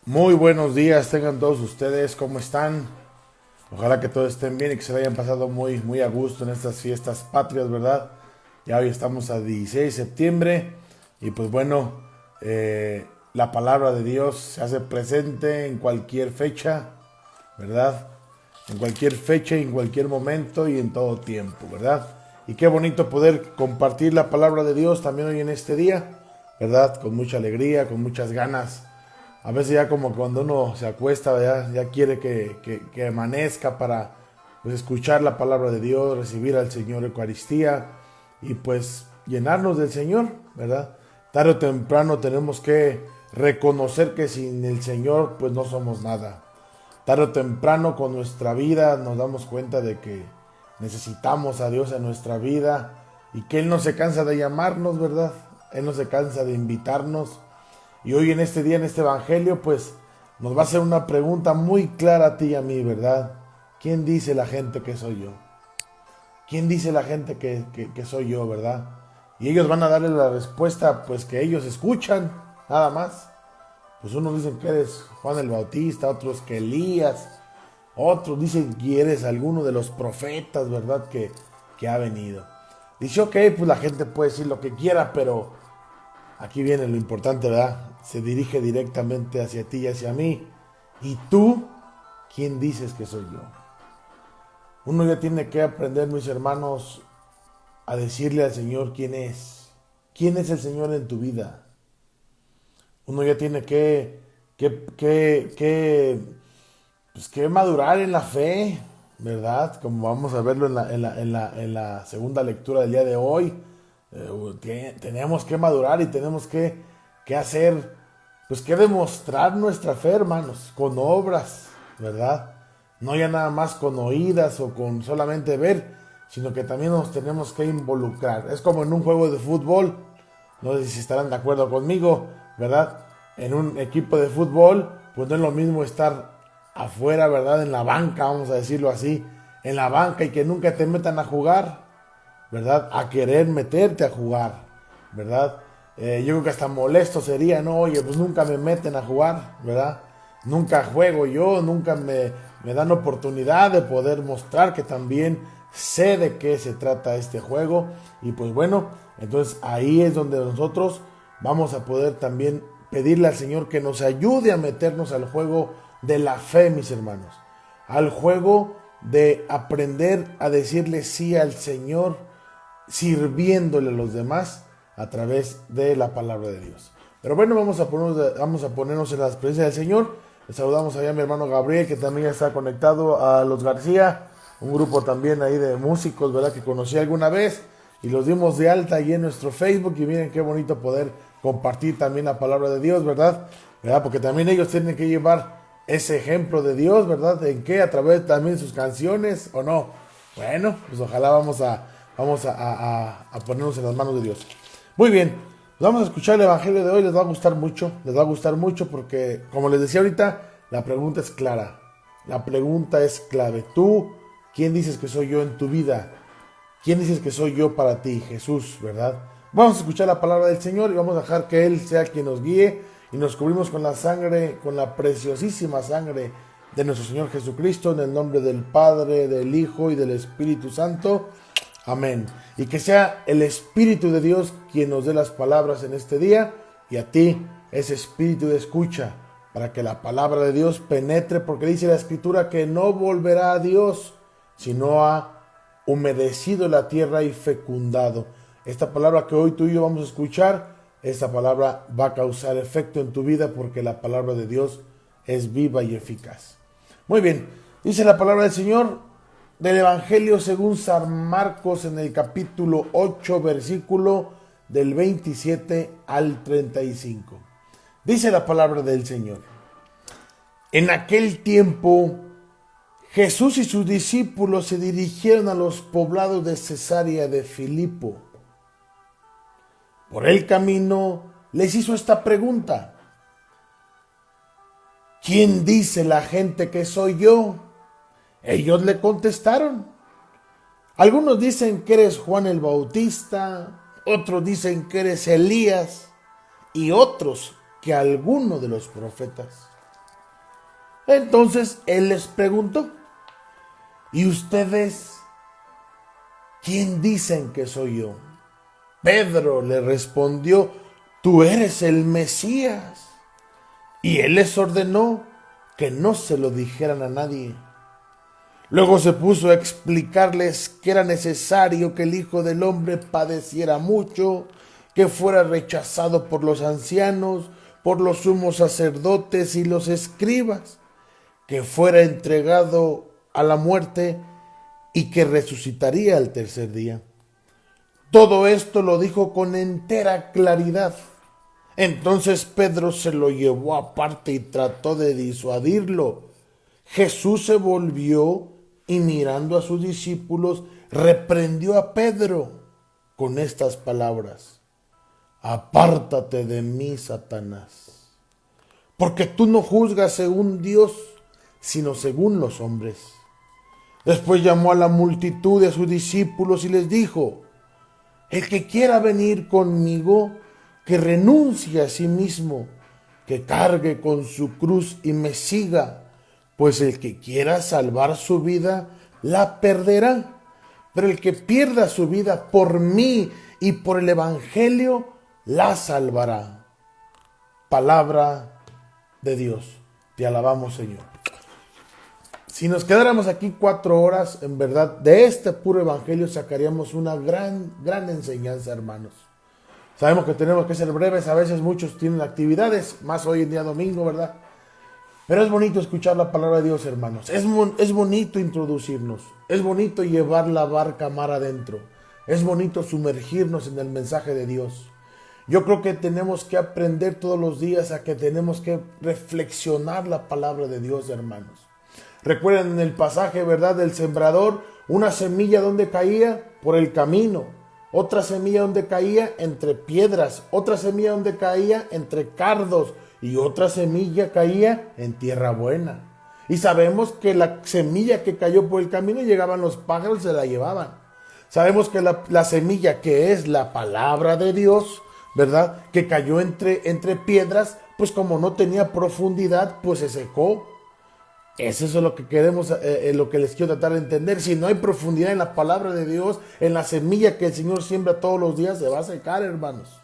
Muy buenos días, tengan todos ustedes, ¿cómo están? Ojalá que todos estén bien y que se la hayan pasado muy a gusto en estas fiestas patrias, ¿verdad? Ya hoy estamos a 16 de septiembre y pues bueno, la palabra de Dios se hace presente en cualquier fecha, ¿verdad? En cualquier fecha, en cualquier momento y en todo tiempo, ¿verdad? Y qué bonito poder compartir la palabra de Dios también hoy en este día, ¿verdad? Con mucha alegría, con muchas ganas. A veces ya como cuando uno se acuesta, ya quiere que amanezca para pues, escuchar la palabra de Dios, recibir al Señor Eucaristía y pues llenarnos del Señor, ¿verdad? Tarde o temprano tenemos que reconocer que sin el Señor pues no somos nada. Tarde o temprano con nuestra vida nos damos cuenta de que necesitamos a Dios en nuestra vida y que Él no se cansa de llamarnos, ¿verdad? Él no se cansa de invitarnos. Y hoy en este día, en este evangelio, pues nos va a hacer una pregunta muy clara a ti y a mí, ¿verdad? ¿Quién dice la gente que soy yo? ¿Quién dice la gente que soy yo, verdad? Y ellos van a darle la respuesta, pues que ellos escuchan, nada más. Pues unos dicen que eres Juan el Bautista, otros que Elías, otros dicen que eres alguno de los profetas, ¿verdad? Que ha venido. Dice, ok, pues la gente puede decir lo que quiera, pero aquí viene lo importante, ¿verdad? Se dirige directamente hacia ti y hacia mí. ¿Y tú quién dices que soy yo? Uno ya tiene que aprender, mis hermanos, a decirle al Señor quién es. ¿Quién es el Señor en tu vida? Uno ya tiene que madurar en la fe, ¿verdad? Como vamos a verlo en la segunda lectura del día de hoy. Tenemos que madurar y tenemos que hacer, pues que demostrar nuestra fe, hermanos, con obras, ¿verdad? No ya nada más con oídas o con solamente ver, sino que también nos tenemos que involucrar. Es como en un juego de fútbol, no sé si estarán de acuerdo conmigo, ¿verdad? En un equipo de fútbol, pues no es lo mismo estar afuera, ¿verdad? En la banca, vamos a decirlo así, en la banca y que nunca te metan a jugar, ¿verdad? A querer meterte a jugar, ¿verdad? Yo creo que hasta molesto sería, ¿no? Oye, pues nunca me meten a jugar, ¿verdad? Nunca juego yo, nunca me dan oportunidad de poder mostrar que también sé de qué se trata este juego. Y pues bueno, entonces ahí es donde nosotros vamos a poder también pedirle al Señor que nos ayude a meternos al juego de la fe, mis hermanos. Al juego de aprender a decirle sí al Señor, sirviéndole a los demás a través de la palabra de Dios. Pero bueno, vamos a ponernos en la presencia del Señor. Le saludamos allá a mi hermano Gabriel, que también está conectado, a los García, un grupo también ahí de músicos, ¿verdad? Que conocí alguna vez y los dimos de alta ahí en nuestro Facebook. Y miren qué bonito poder compartir también la palabra de Dios, ¿verdad? Porque también ellos tienen que llevar ese ejemplo de Dios, ¿verdad? ¿En qué? A través también de sus canciones, ¿o no? Bueno, pues ojalá vamos a ponernos en las manos de Dios. Muy bien, vamos a escuchar el Evangelio de hoy, les va a gustar mucho porque, como les decía ahorita, la pregunta es clara, la pregunta es clave. Tú, ¿quién dices que soy yo en tu vida? ¿Quién dices que soy yo para ti? Jesús, ¿verdad? Vamos a escuchar la palabra del Señor y vamos a dejar que Él sea quien nos guíe y nos cubrimos con la sangre, con la preciosísima sangre de nuestro Señor Jesucristo, en el nombre del Padre, del Hijo y del Espíritu Santo. Amén. Y que sea el Espíritu de Dios quien nos dé las palabras en este día y a ti ese espíritu de escucha para que la palabra de Dios penetre, porque dice la Escritura que no volverá a Dios, sino a humedecido la tierra y fecundado. Esta palabra que hoy tú y yo vamos a escuchar, esta palabra va a causar efecto en tu vida porque la palabra de Dios es viva y eficaz. Muy bien, dice la palabra del Señor del Evangelio según San Marcos en el capítulo 8, versículo del 27 al 35. Dice la palabra del Señor. En aquel tiempo, Jesús y sus discípulos se dirigieron a los poblados de Cesarea de Filipo. Por el camino les hizo esta pregunta: ¿quién dice la gente que soy yo? Ellos le contestaron: algunos dicen que eres Juan el Bautista, otros dicen que eres Elías y otros que alguno de los profetas. Entonces él les preguntó: ¿y ustedes quién dicen que soy yo? Pedro le respondió: tú eres el Mesías. Y él les ordenó que no se lo dijeran a nadie. Luego se puso a explicarles que era necesario que el Hijo del Hombre padeciera mucho, que fuera rechazado por los ancianos, por los sumos sacerdotes y los escribas, que fuera entregado a la muerte y que resucitaría al tercer día. Todo esto lo dijo con entera claridad. Entonces Pedro se lo llevó aparte y trató de disuadirlo. Jesús se volvió y mirando a sus discípulos, reprendió a Pedro con estas palabras: apártate de mí, Satanás, porque tú no juzgas según Dios, sino según los hombres. Después llamó a la multitud de sus discípulos y les dijo: el que quiera venir conmigo, que renuncie a sí mismo, que cargue con su cruz y me siga. Pues el que quiera salvar su vida, la perderá. Pero el que pierda su vida por mí y por el Evangelio, la salvará. Palabra de Dios. Te alabamos, Señor. Si nos quedáramos aquí 4 horas, en verdad, de este puro Evangelio sacaríamos una gran enseñanza, hermanos. Sabemos que tenemos que ser breves, a veces muchos tienen actividades, más hoy en día domingo, ¿verdad? Pero es bonito escuchar la palabra de Dios, hermanos. Es bonito introducirnos. Es bonito llevar la barca mar adentro. Es bonito sumergirnos en el mensaje de Dios. Yo creo que tenemos que aprender todos los días a que tenemos que reflexionar la palabra de Dios, hermanos. Recuerden en el pasaje, ¿verdad?, del sembrador, una semilla donde caía por el camino, otra semilla donde caía entre piedras, otra semilla donde caía entre cardos, y otra semilla caía en tierra buena. Y sabemos que la semilla que cayó por el camino, llegaban los pájaros y se la llevaban. Sabemos que la semilla que es la palabra de Dios, ¿verdad?, que cayó entre piedras, pues como no tenía profundidad, pues se secó. Eso es lo que queremos, lo que les quiero tratar de entender. Si no hay profundidad en la palabra de Dios, en la semilla que el Señor siembra todos los días, se va a secar, hermanos.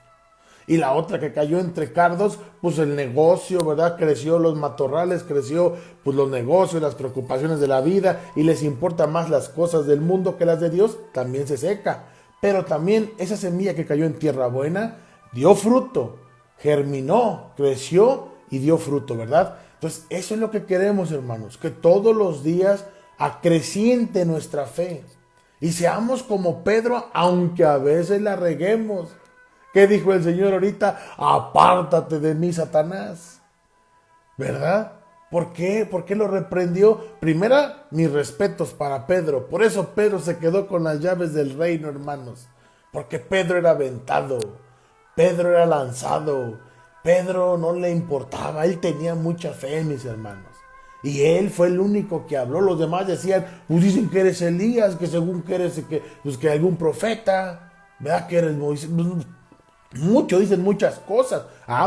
Y la otra que cayó entre cardos, pues el negocio, ¿verdad? Creció los matorrales, creció pues los negocios, las preocupaciones de la vida, y les importan más las cosas del mundo que las de Dios, también se seca. Pero también esa semilla que cayó en tierra buena, dio fruto, germinó, creció y dio fruto, ¿verdad? Entonces eso es lo que queremos, hermanos, que todos los días acreciente nuestra fe. Y seamos como Pedro, aunque a veces la reguemos. ¿Qué dijo el Señor ahorita? Apártate de mí, Satanás. ¿Verdad? ¿Por qué? ¿Por qué lo reprendió? Primera, mis respetos para Pedro. Por eso Pedro se quedó con las llaves del reino, hermanos. Porque Pedro era aventado. Pedro era lanzado. Pedro no le importaba. Él tenía mucha fe, mis hermanos. Y él fue el único que habló. Los demás decían, pues dicen que eres Elías, que según que eres que algún profeta. ¿Verdad? Que eres Moisés. Muchos dicen muchas cosas.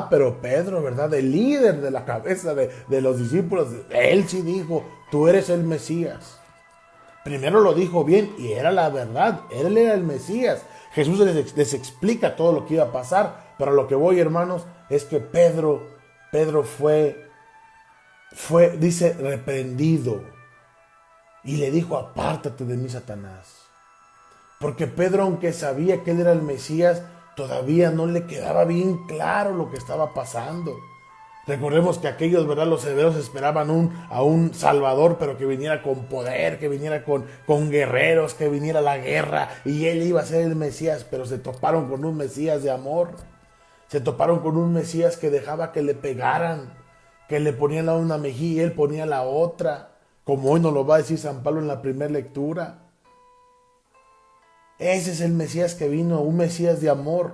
Pero Pedro, ¿verdad?, el líder de la cabeza de los discípulos, él sí dijo, tú eres el Mesías. Primero lo dijo bien y era la verdad. Él era el Mesías. Jesús les explica todo lo que iba a pasar. Pero a lo que voy, hermanos, es que Pedro fue, dice, reprendido. Y le dijo, apártate de mí, Satanás. Porque Pedro, aunque sabía que él era el Mesías, todavía no le quedaba bien claro lo que estaba pasando. Recordemos que aquellos, ¿verdad?, los hebreos esperaban a un Salvador, pero que viniera con poder, que viniera con guerreros, que viniera la guerra, y él iba a ser el Mesías, pero se toparon con un Mesías de amor. Se toparon con un Mesías que dejaba que le pegaran, que le ponían la una mejilla y él ponía la otra, como hoy nos lo va a decir San Pablo en la primera lectura. Ese es el Mesías que vino, un Mesías de amor.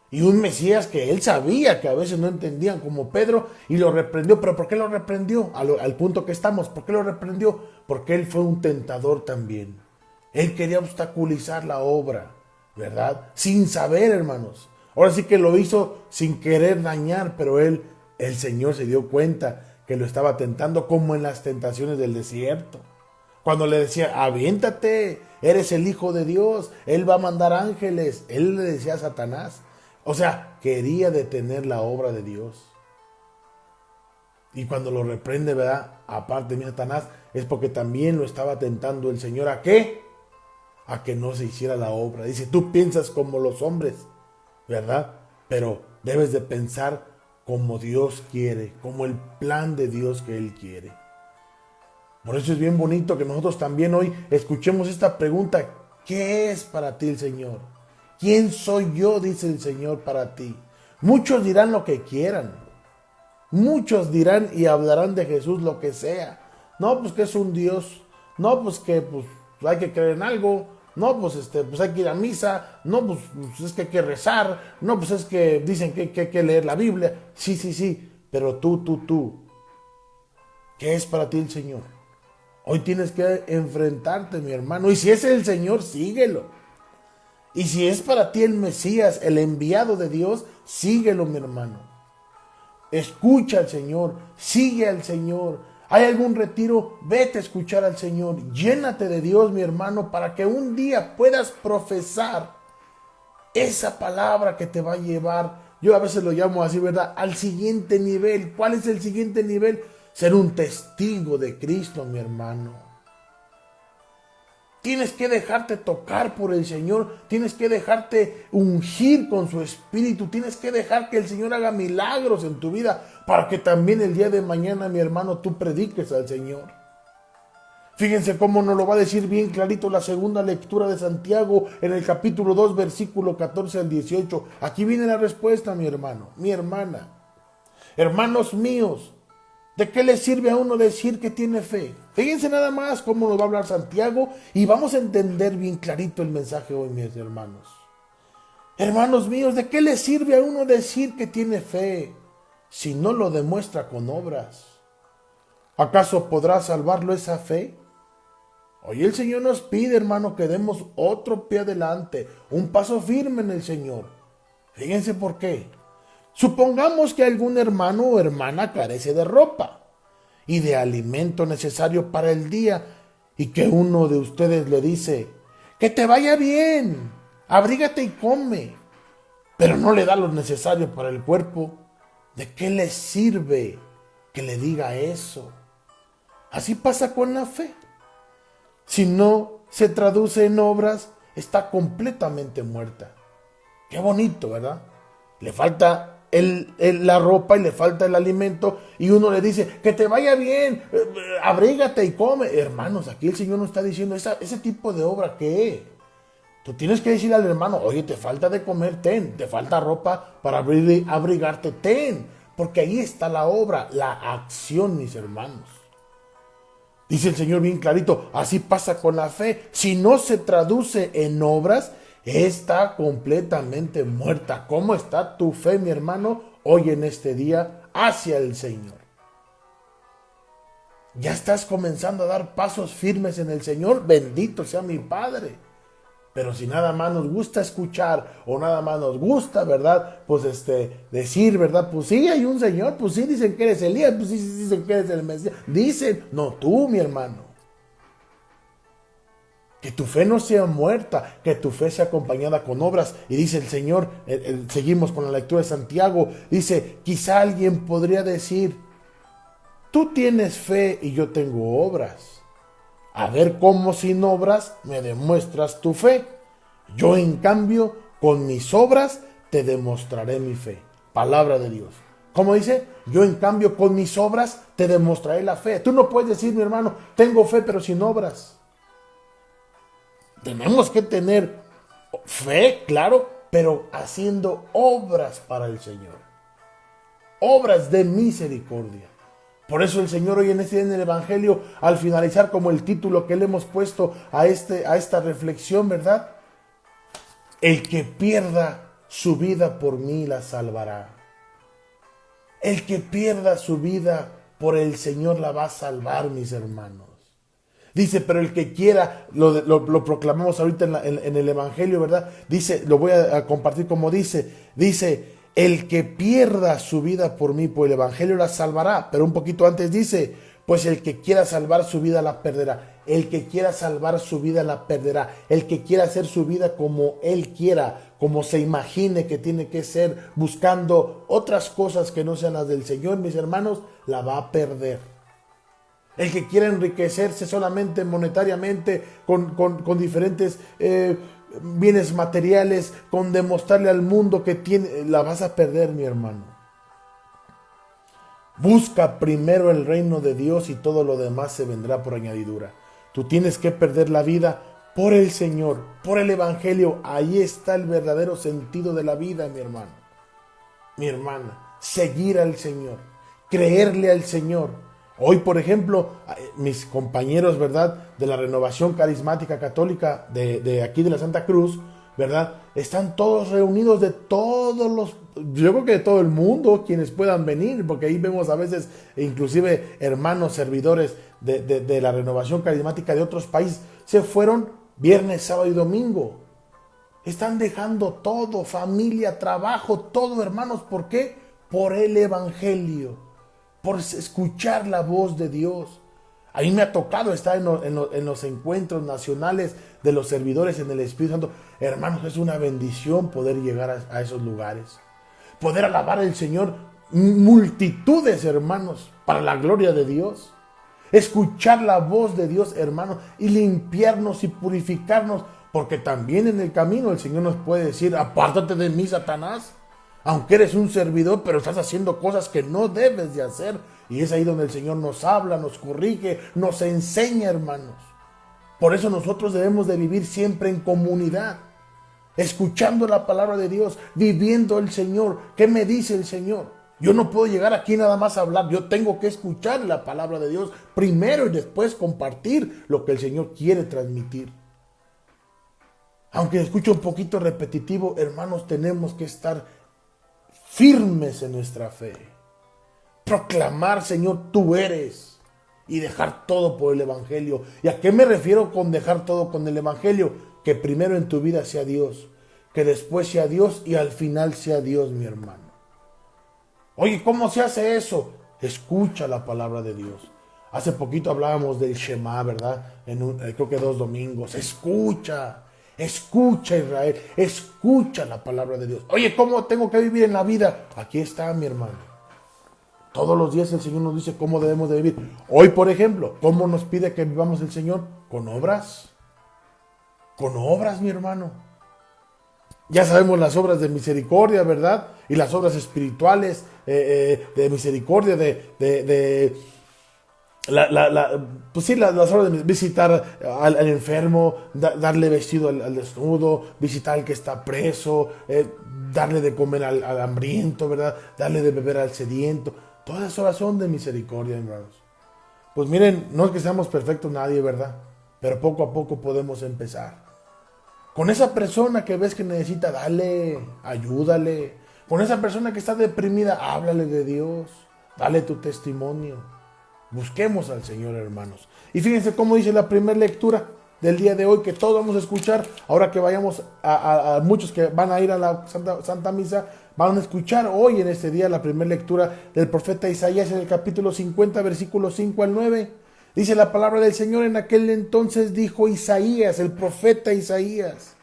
Y un Mesías que él sabía que a veces no entendían, como Pedro, y lo reprendió. ¿Pero por qué lo reprendió? Al punto que estamos, ¿por qué lo reprendió? Porque él fue un tentador también. Él quería obstaculizar la obra, ¿verdad? Sin saber, hermanos. Ahora sí que lo hizo sin querer dañar, pero el Señor se dio cuenta que lo estaba tentando, como en las tentaciones del desierto. Cuando le decía, aviéntate, eres el Hijo de Dios, Él va a mandar ángeles. Él le decía a Satanás. O sea, quería detener la obra de Dios. Y cuando lo reprende, ¿verdad? Aparte de Satanás, es porque también lo estaba tentando el Señor. ¿A qué? A que no se hiciera la obra. Dice, tú piensas como los hombres, ¿verdad? Pero debes de pensar como Dios quiere, como el plan de Dios que Él quiere. Por eso es bien bonito que nosotros también hoy escuchemos esta pregunta. ¿Qué es para ti el Señor? ¿Quién soy yo? Dice el Señor para ti. Muchos dirán lo que quieran. Muchos dirán y hablarán de Jesús lo que sea. No, pues que es un Dios. No, pues que pues, hay que creer en algo. No, pues, pues hay que ir a misa. No, pues es que hay que rezar. No, pues es que dicen que hay que leer la Biblia. Sí. Pero tú. ¿Qué es para ti el Señor? Hoy tienes que enfrentarte, mi hermano. Y si es el Señor, síguelo. Y si es para ti el Mesías, el enviado de Dios, síguelo, mi hermano. Escucha al Señor, sigue al Señor. ¿Hay algún retiro? Vete a escuchar al Señor. Llénate de Dios, mi hermano, para que un día puedas profesar esa palabra que te va a llevar. Yo a veces lo llamo así, ¿verdad? Al siguiente nivel. ¿Cuál es el siguiente nivel? Ser un testigo de Cristo, mi hermano. Tienes que dejarte tocar por el Señor. Tienes que dejarte ungir con su Espíritu. Tienes que dejar que el Señor haga milagros en tu vida para que también el día de mañana, mi hermano, tú prediques al Señor. Fíjense cómo nos lo va a decir bien clarito la segunda lectura de Santiago en el capítulo 2, versículo 14 al 18. Aquí viene la respuesta, mi hermano, mi hermana. Hermanos míos, ¿de qué le sirve a uno decir que tiene fe? Fíjense nada más cómo nos va a hablar Santiago y vamos a entender bien clarito el mensaje hoy, mis hermanos. Hermanos míos, ¿de qué le sirve a uno decir que tiene fe si no lo demuestra con obras? ¿Acaso podrá salvarlo esa fe? Hoy el Señor nos pide, hermano, que demos otro pie adelante, un paso firme en el Señor. Fíjense por qué. Supongamos que algún hermano o hermana carece de ropa y de alimento necesario para el día y que uno de ustedes le dice, que te vaya bien, abrígate y come, pero no le da lo necesario para el cuerpo. ¿De qué le sirve que le diga eso? Así pasa con la fe. Si no se traduce en obras, está completamente muerta. Qué bonito, ¿verdad? Le falta la ropa y le falta el alimento y uno le dice, que te vaya bien, abrígate y come. Hermanos, aquí el Señor nos está diciendo ese tipo de obra, ¿qué? Tú tienes que decirle al hermano, oye, te falta de comer, ten, te falta ropa para abrigarte, ten, porque ahí está la obra, la acción, mis hermanos. Dice el Señor bien clarito, así pasa con la fe. Si no se traduce en obras, está completamente muerta. ¿Cómo está tu fe, mi hermano, hoy en este día hacia el Señor? ¿Ya estás comenzando a dar pasos firmes en el Señor? Bendito sea mi Padre. Pero si nada más nos gusta escuchar o nada más nos gusta, ¿verdad? Pues decir, ¿verdad? Pues sí, hay un Señor, pues sí dicen que eres Elías, pues sí dicen que eres el Mesías. Dicen, no tú, mi hermano. Que tu fe no sea muerta, que tu fe sea acompañada con obras. Y dice el Señor, seguimos con la lectura de Santiago, dice, quizá alguien podría decir, tú tienes fe y yo tengo obras. A ver cómo sin obras me demuestras tu fe. Yo en cambio, con mis obras te demostraré mi fe. Palabra de Dios. ¿Cómo dice? Yo en cambio con mis obras te demostraré la fe. Tú no puedes decir, mi hermano, tengo fe pero sin obras. Tenemos que tener fe, claro, pero haciendo obras para el Señor. Obras de misericordia. Por eso el Señor hoy en el Evangelio, al finalizar como el título que le hemos puesto a esta reflexión, ¿verdad? El que pierda su vida por mí la salvará. El que pierda su vida por el Señor la va a salvar, mis hermanos. Dice, pero el que quiera, lo proclamamos ahorita en el Evangelio, ¿verdad? Dice, lo voy a compartir como dice, el que pierda su vida por mí, por el evangelio, la salvará. Pero un poquito antes dice, pues el que quiera salvar su vida la perderá. El que quiera salvar su vida la perderá. El que quiera hacer su vida como él quiera, como se imagine que tiene que ser, buscando otras cosas que no sean las del Señor, mis hermanos, la va a perder. El que quiera enriquecerse solamente monetariamente con diferentes bienes materiales, con demostrarle al mundo que tiene, la vas a perder, mi hermano. Busca primero el reino de Dios y todo lo demás se vendrá por añadidura. Tú tienes que perder la vida por el Señor, por el evangelio. Ahí está el verdadero sentido de la vida, mi hermano, mi hermana. Seguir al Señor, creerle al Señor. Hoy, por ejemplo, mis compañeros, ¿verdad?, de la Renovación Carismática Católica de aquí de la Santa Cruz, ¿verdad?, están todos reunidos de todos los, yo creo que de todo el mundo, quienes puedan venir, porque ahí vemos a veces inclusive hermanos servidores de la Renovación Carismática de otros países, se fueron viernes, sábado y domingo. Están dejando todo, familia, trabajo, todo, hermanos. ¿Por qué? Por el evangelio, por escuchar la voz de Dios. A mí me ha tocado estar en los encuentros nacionales de los servidores en el Espíritu Santo. Hermanos, es una bendición poder llegar a esos lugares. Poder alabar al Señor, multitudes, hermanos, para la gloria de Dios. Escuchar la voz de Dios, hermanos, y limpiarnos y purificarnos. Porque también en el camino el Señor nos puede decir, apártate de mí, Satanás. Aunque eres un servidor, pero estás haciendo cosas que no debes de hacer. Y es ahí donde el Señor nos habla, nos corrige, nos enseña, hermanos. Por eso nosotros debemos de vivir siempre en comunidad, escuchando la palabra de Dios, viviendo el Señor. ¿Qué me dice el Señor? Yo no puedo llegar aquí nada más a hablar. Yo tengo que escuchar la palabra de Dios primero y después compartir lo que el Señor quiere transmitir. Aunque escuche un poquito repetitivo, hermanos, tenemos que estar firmes en nuestra fe. Proclamar, Señor, tú eres. Y dejar todo por el evangelio. ¿Y a qué me refiero con dejar todo con el evangelio? Que primero en tu vida sea Dios, que después sea Dios y al final sea Dios, mi hermano. Oye, ¿cómo se hace eso? Escucha la palabra de Dios. Hace poquito hablábamos del Shema, ¿verdad? Creo que 2 domingos. Escucha Israel, escucha la palabra de Dios. Oye, ¿cómo tengo que vivir en la vida? Aquí está, mi hermano. Todos los días el Señor nos dice cómo debemos de vivir. Hoy, por ejemplo, ¿cómo nos pide que vivamos el Señor? Con obras. Con obras, mi hermano. Ya sabemos las obras de misericordia, ¿verdad? Y las obras espirituales de misericordia, pues sí, las obras de visitar al enfermo, darle vestido al desnudo, visitar al que está preso, darle de comer al hambriento, ¿verdad? Darle de beber al sediento. Todas esas obras son de misericordia, hermanos. Pues miren, no es que seamos perfectos nadie, ¿verdad? Pero poco a poco podemos empezar. Con esa persona que ves que necesita, dale, ayúdale. Con esa persona que está deprimida, háblale de Dios, dale tu testimonio. Busquemos al Señor, hermanos. Y fíjense cómo dice la primera lectura del día de hoy, que todos vamos a escuchar. Ahora que vayamos a muchos que van a ir a la Santa Misa, van a escuchar hoy en este día la primera lectura del profeta Isaías en el capítulo 50, versículos 5 al 9. Dice la palabra del Señor: en aquel entonces dijo Isaías, el profeta Isaías: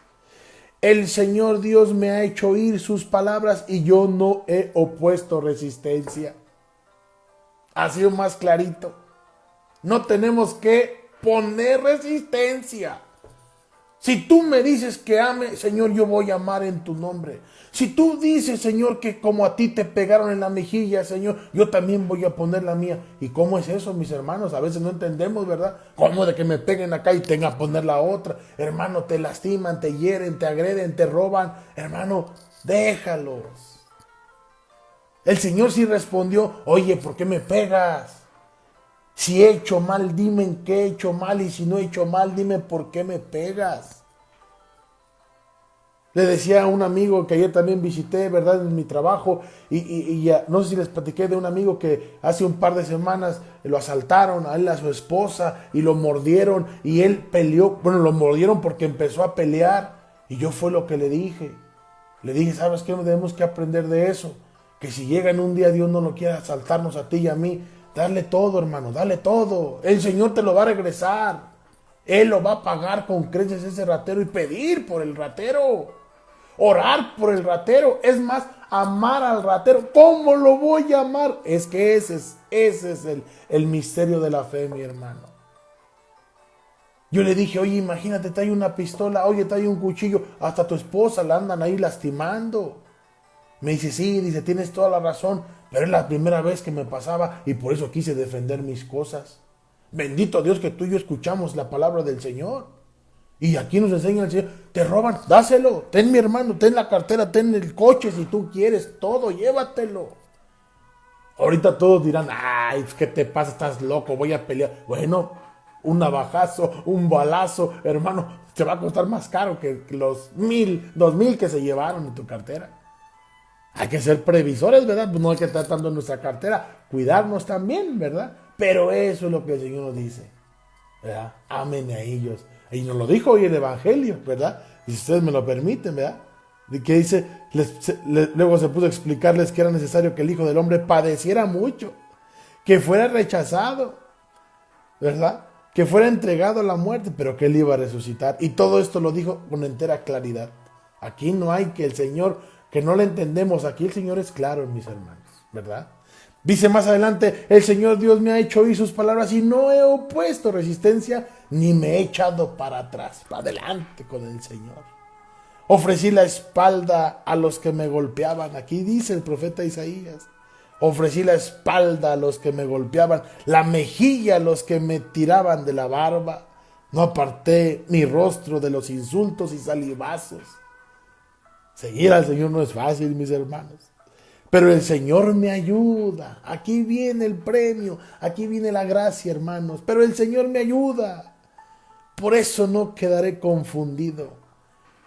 el Señor Dios me ha hecho oír sus palabras y yo no he opuesto resistencia. Ha sido más clarito. No tenemos que poner resistencia. Si tú me dices que ame, Señor, yo voy a amar en tu nombre. Si tú dices, Señor, que como a ti te pegaron en la mejilla, Señor, yo también voy a poner la mía. ¿Y cómo es eso, mis hermanos? A veces no entendemos, ¿verdad? ¿Cómo de que me peguen acá y tenga que poner la otra? Hermano, te lastiman, te hieren, te agreden, te roban. Hermano, déjalos. El Señor sí respondió: oye, ¿por qué me pegas? Si he hecho mal, dime en qué he hecho mal, y si no he hecho mal, dime por qué me pegas. Le decía a un amigo que ayer también visité, ¿verdad?, en mi trabajo, y ya, no sé si les platiqué de un amigo que hace un par de semanas lo asaltaron, a él, a su esposa, y lo mordieron, y él peleó. Bueno, lo mordieron porque empezó a pelear, y yo fue lo que le dije. Le dije, ¿sabes qué? Debemos que aprender de eso. Que si llega en un día Dios no lo quiera asaltarnos a ti y a mí, dale todo, hermano, dale todo. El Señor te lo va a regresar. Él lo va a pagar con creces ese ratero y pedir por el ratero. Orar por el ratero. Es más, amar al ratero. ¿Cómo lo voy a amar? Es que ese es el misterio de la fe, mi hermano. Yo le dije, oye, imagínate, trae una pistola, oye, trae un cuchillo, hasta tu esposa la andan ahí lastimando. Me dice, sí, dice, tienes toda la razón, pero es la primera vez que me pasaba y por eso quise defender mis cosas. Bendito Dios que tú y yo escuchamos la palabra del Señor. Y aquí nos enseña el Señor, te roban, dáselo, ten mi hermano, ten la cartera, ten el coche si tú quieres, todo, llévatelo. Ahorita todos dirán, ay, ¿qué te pasa? Estás loco, voy a pelear. Bueno, un navajazo, un balazo, hermano, te va a costar más caro que los 1,000, 2,000 que se llevaron en tu cartera. Hay que ser previsores, ¿verdad? Pues no hay que estar dando en nuestra cartera, cuidarnos también, ¿verdad? Pero eso es lo que el Señor nos dice, ¿verdad? Amen a ellos. Y nos lo dijo hoy el Evangelio, ¿verdad? Y si ustedes me lo permiten, ¿verdad? Que dice, luego se puso a explicarles que era necesario que el Hijo del Hombre padeciera mucho, que fuera rechazado, ¿verdad? Que fuera entregado a la muerte, pero que Él iba a resucitar. Y todo esto lo dijo con entera claridad. Aquí no hay que el Señor, que no le entendemos, aquí el Señor es claro, mis hermanos, ¿verdad? Dice más adelante, el Señor Dios me ha hecho oír sus palabras y no he opuesto resistencia, ni me he echado para atrás, para adelante con el Señor. Ofrecí la espalda a los que me golpeaban, aquí dice el profeta Isaías. Ofrecí la espalda a los que me golpeaban, la mejilla a los que me tiraban de la barba. No aparté mi rostro de los insultos y salivazos. Seguir al Señor no es fácil, mis hermanos. Pero el Señor me ayuda. Aquí viene el premio, aquí viene la gracia, hermanos. Pero el Señor me ayuda. Por eso no quedaré confundido.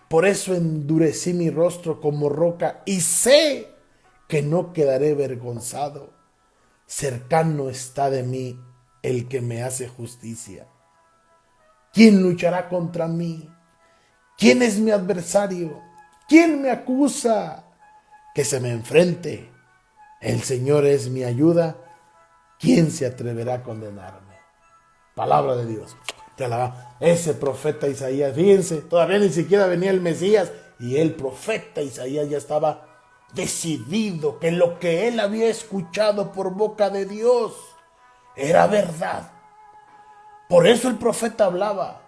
Por eso endurecí mi rostro como roca y sé que no quedaré avergonzado. Cercano está de mí el que me hace justicia. ¿Quién luchará contra mí? ¿Quién es mi adversario? ¿Quién me acusa? Que se me enfrente. El Señor es mi ayuda. ¿Quién se atreverá a condenarme? Palabra de Dios. Te alaba. Ese profeta Isaías, fíjense, todavía ni siquiera venía el Mesías y el profeta Isaías ya estaba decidido que lo que él había escuchado por boca de Dios era verdad. Por eso el profeta hablaba.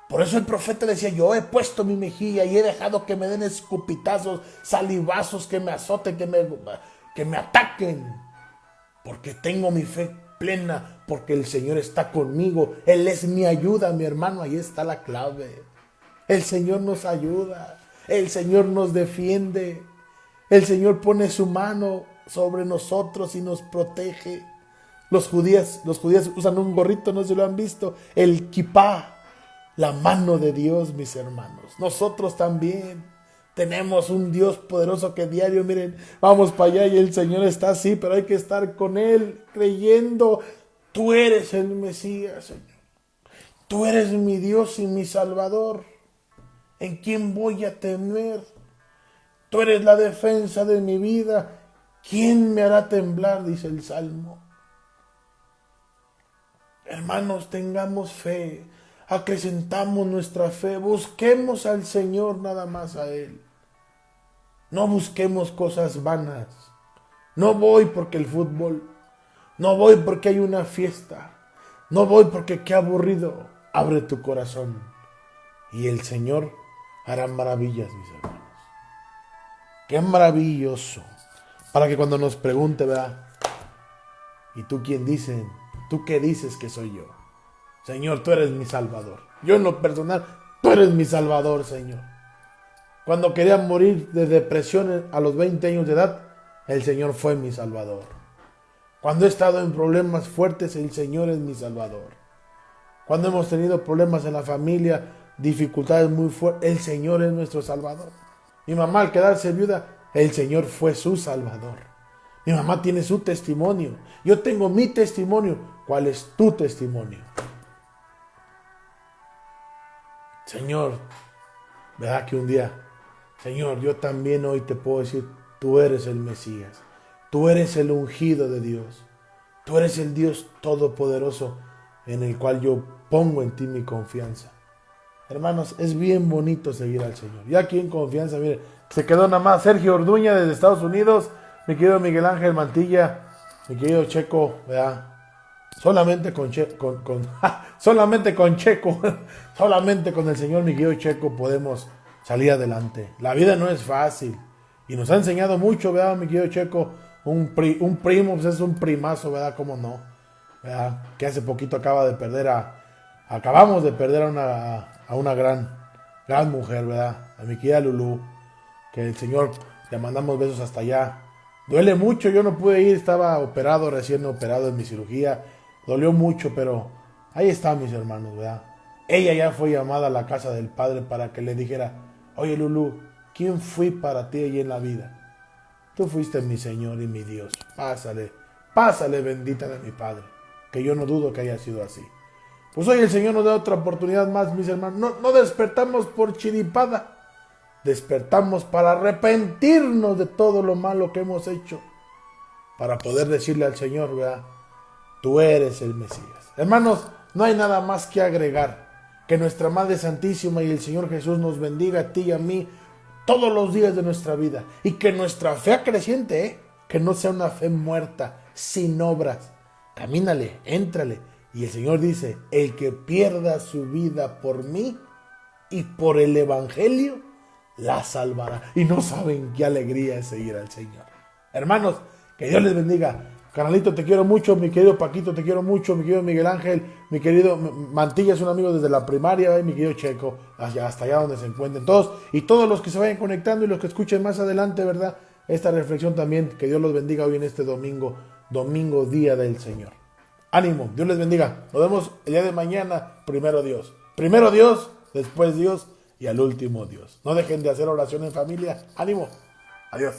Por eso el profeta decía, yo he puesto mi mejilla y he dejado que me den escupitazos, salivazos, que me azoten, que me ataquen. Porque tengo mi fe plena, porque el Señor está conmigo. Él es mi ayuda, mi hermano. Ahí está la clave. El Señor nos ayuda. El Señor nos defiende. El Señor pone su mano sobre nosotros y nos protege. Los judíos usan un gorrito, no se lo han visto. El kipá. La mano de Dios, mis hermanos. Nosotros también tenemos un Dios poderoso que diario, miren, vamos para allá y el Señor está así, pero hay que estar con Él, creyendo. Tú eres el Mesías, Señor. Tú eres mi Dios y mi Salvador. ¿En quién voy a temer? Tú eres la defensa de mi vida. ¿Quién me hará temblar? Dice el Salmo. Hermanos, tengamos fe. Acrecentamos nuestra fe, busquemos al Señor, nada más a Él. No busquemos cosas vanas. No voy porque el fútbol, no voy porque hay una fiesta, no voy porque qué aburrido. Abre tu corazón y el Señor hará maravillas, mis hermanos. Qué maravilloso. Para que cuando nos pregunte, ¿verdad? ¿Y tú quién dices? ¿Tú qué dices que soy yo? Señor, tú eres mi Salvador. Yo en lo personal, tú eres mi Salvador, Señor. Cuando quería morir de depresión a los 20 años de edad, el Señor fue mi Salvador. Cuando he estado en problemas fuertes, el Señor es mi Salvador. Cuando hemos tenido problemas en la familia, dificultades muy fuertes, el Señor es nuestro Salvador. Mi mamá al quedarse viuda, el Señor fue su Salvador. Mi mamá tiene su testimonio. Yo tengo mi testimonio. ¿Cuál es tu testimonio? Señor, ¿verdad que un día Señor, yo también hoy te puedo decir, tú eres el Mesías, tú eres el ungido de Dios, tú eres el Dios todopoderoso en el cual yo pongo en ti mi confianza. Hermanos, es bien bonito seguir al Señor. Y aquí en confianza, mire, se quedó nada más Sergio Orduña desde Estados Unidos, mi querido Miguel Ángel Mantilla, mi querido Checo, ¿verdad? Solamente con Checo, solamente con el Señor, mi querido Checo, podemos salir adelante. La vida no es fácil y nos ha enseñado mucho, ¿verdad, mi querido Checo? Un primo, pues es un primazo, ¿verdad? ¿Cómo no? ¿Verdad? Que hace poquito acabamos de perder a una gran mujer, ¿verdad? A mi querida Lulú, que el Señor, le mandamos besos hasta allá. Duele mucho, yo no pude ir, estaba recién operado en mi cirugía, dolió mucho, pero ahí está, mis hermanos, ¿verdad? Ella ya fue llamada a la casa del Padre para que le dijera, oye Lulú, ¿quién fui para ti allí en la vida? Tú fuiste mi Señor y mi Dios, pásale bendita de mi Padre, que yo no dudo que haya sido así. Pues hoy el Señor nos da otra oportunidad más, mis hermanos. No despertamos por chiripada. Despertamos para arrepentirnos de todo lo malo que hemos hecho. Para poder decirle al Señor, ¿verdad? Tú eres el Mesías. Hermanos, no hay nada más que agregar. Que nuestra Madre Santísima y el Señor Jesús nos bendiga a ti y a mí todos los días de nuestra vida. Y que nuestra fe creciente, que no sea una fe muerta, sin obras. Camínale, éntrale. Y el Señor dice, el que pierda su vida por mí y por el Evangelio, la salvará. Y no saben qué alegría es seguir al Señor. Hermanos, que Dios les bendiga. Canalito, te quiero mucho. Mi querido Paquito, te quiero mucho. Mi querido Miguel Ángel, mi querido Mantilla es un amigo desde la primaria. Mi querido Checo, hasta allá donde se encuentren todos. Y todos los que se vayan conectando y los que escuchen más adelante, ¿verdad? Esta reflexión también, que Dios los bendiga hoy en este domingo, día del Señor. Ánimo, Dios les bendiga. Nos vemos el día de mañana. Primero Dios, después Dios y al último Dios. No dejen de hacer oración en familia. Ánimo. Adiós.